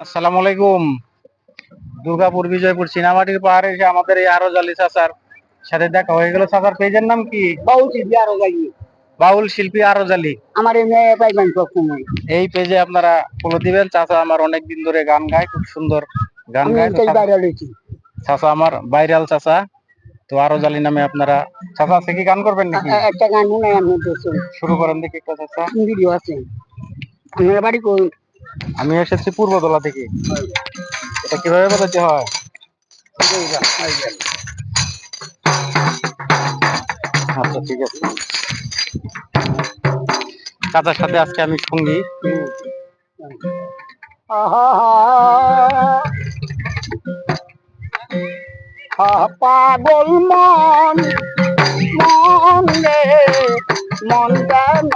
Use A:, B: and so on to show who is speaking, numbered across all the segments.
A: আসসালামু আলাইকুম। দুর্গাপুর বিজয়পুর চীনামাটির পাহাড়ে এসে আমাদের এই আরজ আলী চাচার সাথে দেখা হয়ে গেল। চাচার পেজের নাম কি?
B: বাউল শিল্পী আরো যাই
A: বাউল শিল্পী আরজ আলী।
B: আমার এই মেয়ে পাইবেন সবসময়।
A: এই পেজে আপনারা ফলো দিবেন। চাচা আমার অনেক দিন ধরে গান গায়, খুব সুন্দর গান
B: আমি
A: গায়। তো
B: এটাই বাইরে লইছি।
A: চাচা আমার ভাইরাল চাচা। তো আরজ আলী নামে আপনারা চাচা আছে কি গান করবেন নাকি?
B: একটা গান মনে হয় আমি দেখছেন,
A: শুরু করেন দেখি একটা চাচা।
B: ভিডিও আছে। আপনার বাড়ি কোন?
A: আমি এসেছি পূর্বতলা থেকে। এটা কিভাবে বাজাতে হয়? আচ্ছা ঠিক আছে। চাচার সাথে আজকে আমি সঙ্গী।
B: পাগল মন মন রে, মন কেন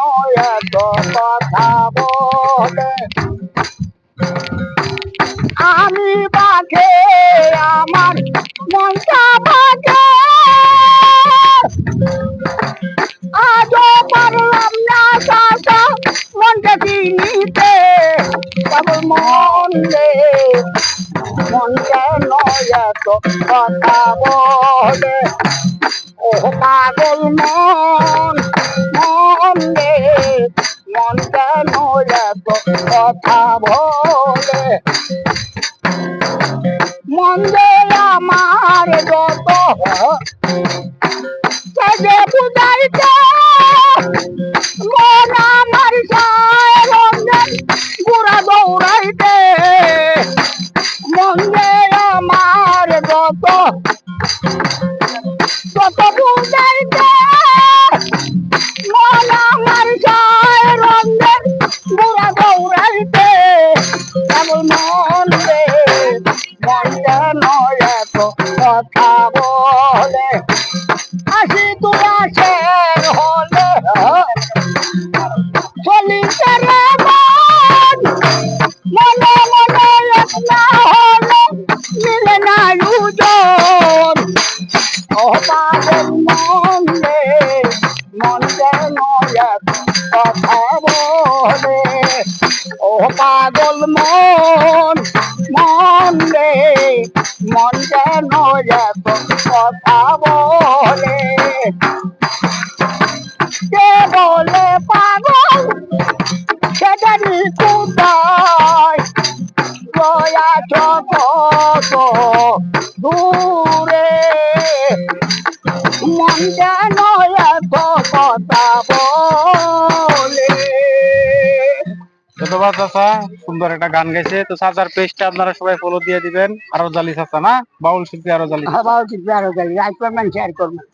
B: এত কথা বলে? আমি বাঘে আমার মনটা বাঘে, আজও পারলাম না চাচা মনটা চিনিতে। পাগল মন রে, মন কেন এত কথা বলে? ও পাগল মন মন রে, মন কেন এত কথা বলে? মন যে আমার যত যে বুঝাইতে, মন আমার সায় রঞ্জন গুড়া দৌড়াইতে। মন যে আমার যত যত বুঝাইতে, মন আমার সায় রঞ্জন গুড়া দৌড়াইতে। কেবল মন রে, মন কেন এত কথা বলে? আসি তুই আসের হলে চলিতে রে মন, মনে মনে এক না হলে মিলে না দুজন। ও পাগল মন রে, মন কেন এত কথা বলে? ও পাগল মন মন রে, মন কেন এত কথা বলে? কে বলে পাগল সেটারই কোথায় রয়াছ কত দূরে? মন কেন এত কথা বলে?
A: ধন্যবাদ চাচা, সুন্দর একটা গান গাইছে। তো চাচার পেজটা আপনারা সবাই ফলো দিয়ে দিবেন। আরজ আলী চাচা না, বাউল শিল্পী আরজ আলী।
B: বাউল শিল্পী আরো যাই, লাইক করবেন, শেয়ার করবেন।